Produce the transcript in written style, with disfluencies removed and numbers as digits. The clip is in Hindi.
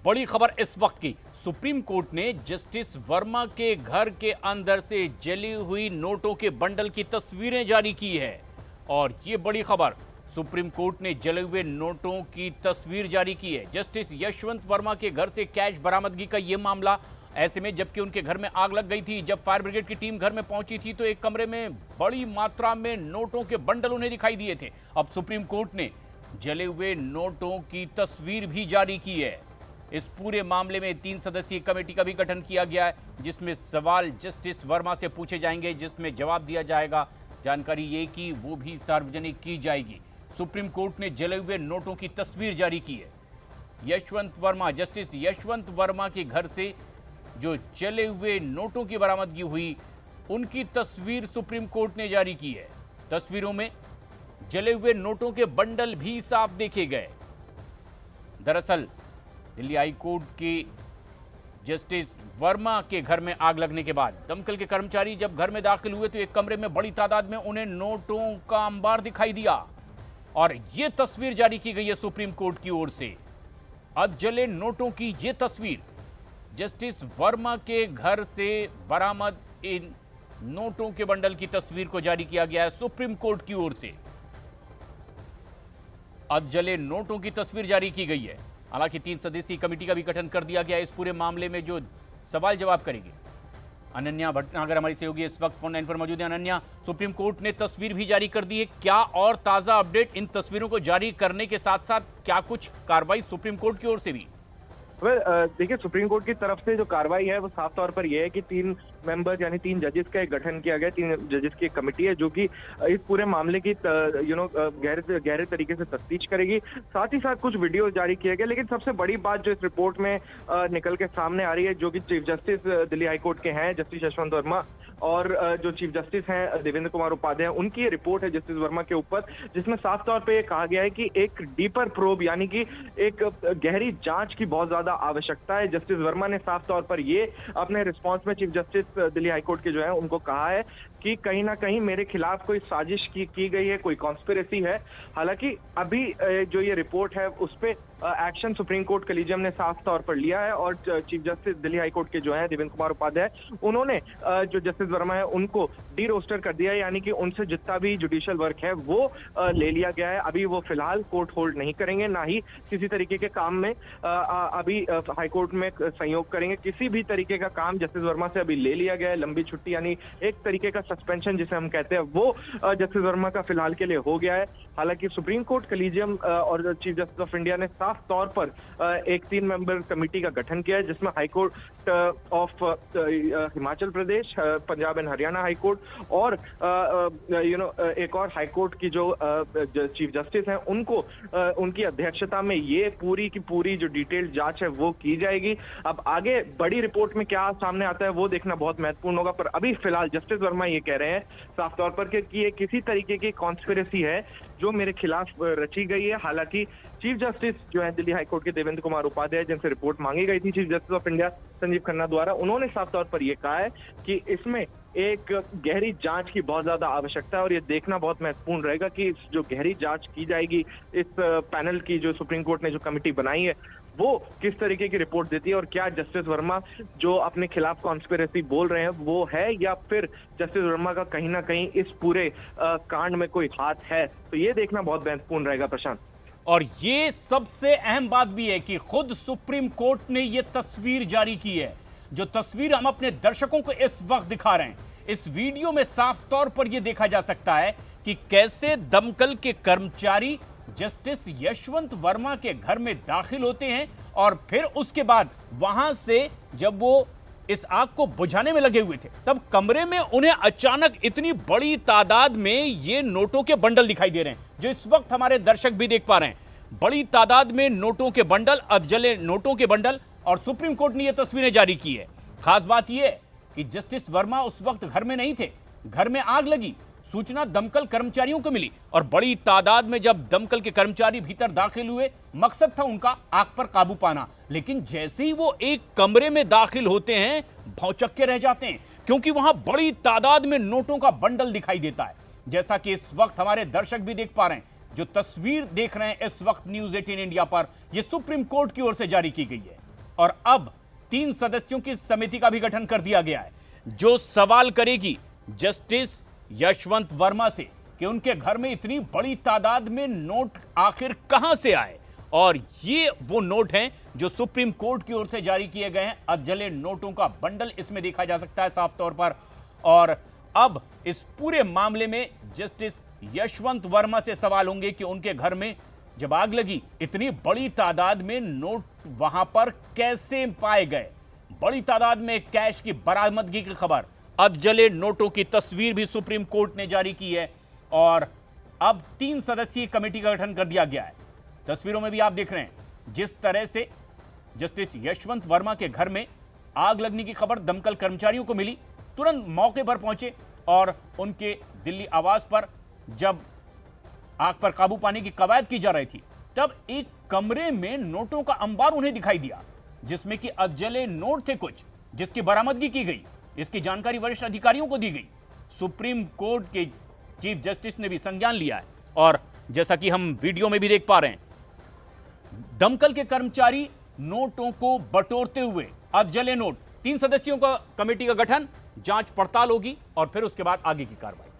बड़ी खबर इस वक्त की। सुप्रीम कोर्ट ने जस्टिस वर्मा के घर के अंदर से जली हुई नोटों के बंडल की तस्वीरें जारी की है। और ये बड़ी खबर, सुप्रीम कोर्ट ने जले हुए नोटों की तस्वीर जारी की है। जस्टिस यशवंत वर्मा के घर से कैश बरामदगी का यह मामला। ऐसे में जबकि उनके घर में आग लग गई थी, जब फायर ब्रिगेड की टीम घर में पहुंची थी तो एक कमरे में बड़ी मात्रा में नोटों के बंडल उन्हें दिखाई दिए थे। अब सुप्रीम कोर्ट ने जले हुए नोटों की तस्वीर भी जारी की है। इस पूरे मामले में 3 सदस्यीय कमेटी का भी गठन किया गया है, जिसमें सवाल जस्टिस वर्मा से पूछे जाएंगे, जिसमें जवाब दिया जाएगा। जानकारी ये कि वो भी सार्वजनिक की जाएगी। सुप्रीम कोर्ट ने जले हुए नोटों की तस्वीर जारी की है। यशवंत वर्मा, जस्टिस यशवंत वर्मा के घर से जो जले हुए नोटों की बरामदगी हुई, उनकी तस्वीर सुप्रीम कोर्ट ने जारी की है। तस्वीरों में जले हुए नोटों के बंडल भी साफ देखे गए। दरअसल दिल्ली हाई कोर्ट के जस्टिस वर्मा के घर में आग लगने के बाद दमकल के कर्मचारी जब घर में दाखिल हुए तो एक कमरे में बड़ी तादाद में उन्हें नोटों का अंबार दिखाई दिया। और यह तस्वीर जारी की गई है सुप्रीम कोर्ट की ओर से। अब जले नोटों की यह तस्वीर, जस्टिस वर्मा के घर से बरामद इन नोटों के बंडल की तस्वीर को जारी किया गया है सुप्रीम कोर्ट की ओर से। अब जले नोटों की तस्वीर जारी की गई है। हालांकि 3 सदस्यीय कमेटी का भी गठन कर दिया गया है। इस पूरे मामले में जो सवाल जवाब करेगी अनन्या भटनागर हमारी सहयोगी इस वक्त फोन लाइन पर मौजूद है। अनन्या, सुप्रीम कोर्ट ने तस्वीर भी जारी कर दी है, क्या और ताजा अपडेट इन तस्वीरों को जारी करने के साथ साथ क्या कुछ कार्रवाई सुप्रीम कोर्ट की ओर से भी? देखिए, सुप्रीम कोर्ट की तरफ से जो कार्रवाई है वो साफ तौर पर यह है कि 3 मेंबर्स यानी 3 जजेस का एक गठन किया गया। 3 जजेस की एक कमेटी है जो कि इस पूरे मामले की गहरे तरीके से तफ्तीश करेगी। साथ ही साथ कुछ वीडियो जारी किए गए। लेकिन सबसे बड़ी बात जो इस रिपोर्ट में निकल के सामने आ रही है, जो कि chief justice Delhi high court के हैं जस्टिस यशवंत वर्मा और जो चीफ जस्टिस हैं देवेंद्र कुमार उपाध्याय, उनकी ये रिपोर्ट है जस्टिस वर्मा के ऊपर, जिसमें साफ तौर पे ये कहा गया है कि एक डीपर प्रोब यानी कि एक गहरी जांच की बहुत ज्यादा आवश्यकता है। जस्टिस वर्मा ने साफ तौर पर ये अपने रिस्पांस में चीफ जस्टिस दिल्ली हाईकोर्ट के जो है उनको कहा है कि कहीं ना कहीं मेरे खिलाफ कोई साजिश की गई है, कोई कॉन्स्पिरेसी है। हालांकि अभी जो ये रिपोर्ट है उस पे एक्शन सुप्रीम कोर्ट कलीजियम ने साफ तौर पर लिया है और chief justice Delhi high court के जो हैं देवेंद्र कुमार उपाध्याय, उन्होंने जो जस्टिस वर्मा है उनको डी रोस्टर कर दिया है, यानी कि उनसे जितना भी जुडिशियल वर्क है वो ले लिया गया है। अभी वो फिलहाल कोर्ट होल्ड नहीं करेंगे, ना ही किसी तरीके के काम में अभी हाई कोर्ट में सहयोग करेंगे। किसी भी तरीके का काम जस्टिस वर्मा से अभी ले लिया गया है। लंबी छुट्टी यानी एक तरीके का सस्पेंशन जिसे हम कहते हैं वो जस्टिस वर्मा का फिलहाल के लिए हो गया है। हालांकि सुप्रीम कोर्ट कलीजियम और चीफ जस्टिस ऑफ इंडिया ने साफ तौर पर एक 3 मेंबर कमेटी का गठन किया है, जिसमें high court of Himachal Pradesh, Punjab and Haryana high court और एक और हाई कोर्ट की जो चीफ जस्टिस हैं उनको उनकी अध्यक्षता में ये पूरी की पूरी जो डिटेल्ड जांच है वो की जाएगी। अब आगे बड़ी रिपोर्ट में क्या सामने आता है वो देखना बहुत महत्वपूर्ण होगा, पर अभी फिलहाल जस्टिस वर्मा ये कह रहे हैं साफ तौर पर कि ये किसी तरीके की कॉन्स्पिरेसी है जो मेरे खिलाफ रची गई है। हालांकि चीफ जस्टिस जो है दिल्ली हाईकोर्ट के देवेंद्र कुमार उपाध्याय, जिनसे रिपोर्ट मांगी गई थी chief justice of India Sanjeev Khanna द्वारा, उन्होंने साफ तौर पर यह कहा है कि इसमें एक गहरी जांच की बहुत ज्यादा आवश्यकता है और ये देखना बहुत महत्वपूर्ण रहेगा कि जो गहरी जांच की जाएगी इस पैनल की, जो सुप्रीम कोर्ट ने जो कमेटी बनाई है, वो किस तरीके की रिपोर्ट देती है और क्या जस्टिस वर्मा जो अपने खिलाफ कॉन्स्पिरेसी बोल रहे हैं वो है या फिर जस्टिस वर्मा का कहीं ना कहीं इस पूरे कांड में कोई हाथ है। तो ये देखना बहुत महत्वपूर्ण रहेगा प्रशांत। और ये सबसे अहम बात भी है कि खुद सुप्रीम कोर्ट ने यह तस्वीर जारी की है। जो तस्वीर हम अपने दर्शकों को इस वक्त दिखा रहे हैं, इस वीडियो में साफ तौर पर यह देखा जा सकता है कि कैसे दमकल के कर्मचारी जस्टिस यशवंत वर्मा के घर में दाखिल होते हैं और फिर उसके बाद वहां से जब वो इस आग को बुझाने में लगे हुए थे तब कमरे में उन्हें अचानक इतनी बड़ी तादाद में ये नोटों के बंडल दिखाई दे रहे हैं, जो इस वक्त हमारे दर्शक भी देख पा रहे हैं। बड़ी तादाद में नोटों के बंडल, अधजले नोटों के बंडल, और सुप्रीम कोर्ट ने ये तस्वीरें जारी की है। खास बात यह कि जस्टिस वर्मा उस वक्त घर में नहीं थे। घर में आग लगी, सूचना दमकल कर्मचारियों को मिली और बड़ी तादाद में जब दमकल के कर्मचारी भीतर दाखिल हुए, मकसद था उनका आग पर काबू पाना। लेकिन जैसे ही वो एक कमरे में दाखिल होते हैं, भौचक्के रह जाते हैं, क्योंकि वहां बड़ी तादाद में नोटों का बंडल दिखाई देता है। जैसा कि इस वक्त हमारे दर्शक भी देख पा रहे हैं, जो तस्वीर देख रहे हैं इस वक्त न्यूज़ 18 इंडिया पर, यह सुप्रीम कोर्ट की ओर से जारी की गई है। और अब 3 सदस्यों की समिति का भी गठन कर दिया गया है, जो सवाल करेगी जस्टिस यशवंत वर्मा से कि उनके घर में इतनी बड़ी तादाद में नोट आखिर कहां से आए। और ये वो नोट हैं जो सुप्रीम कोर्ट की ओर से जारी किए गए हैं। अधजले नोटों का बंडल इसमें देखा जा सकता है साफ तौर पर। और अब इस पूरे मामले में जस्टिस यशवंत वर्मा से सवाल होंगे कि उनके घर में जब आग लगी, इतनी बड़ी तादाद में नोट वहां पर कैसे पाए गए। बड़ी तादाद में कैश की बरामदगी की खबर, अधजले नोटों की तस्वीर भी सुप्रीम कोर्ट ने जारी की है। और अब 3 सदस्यीय कमेटी का गठन कर दिया गया है। तस्वीरों में भी आप देख रहे हैं जिस तरह से जस्टिस यशवंत वर्मा के घर में आग लगने की खबर दमकल कर्मचारियों को मिली, तुरंत मौके पर पहुंचे और उनके दिल्ली आवास पर जब आग पर काबू पाने की कवायद की जा रही थी, तब एक कमरे में नोटों का अंबार उन्हें दिखाई दिया, जिसमें कि अधजले नोट थे कुछ, जिसकी बरामदगी की गई। इसकी जानकारी वरिष्ठ अधिकारियों को दी गई। सुप्रीम कोर्ट के चीफ जस्टिस ने भी संज्ञान लिया है। और जैसा कि हम वीडियो में भी देख पा रहे हैं, दमकल के कर्मचारी नोटों को बटोरते हुए, अधजले नोट, 3 सदस्यों का कमेटी का गठन, जांच पड़ताल होगी और फिर उसके बाद आगे की कार्रवाई।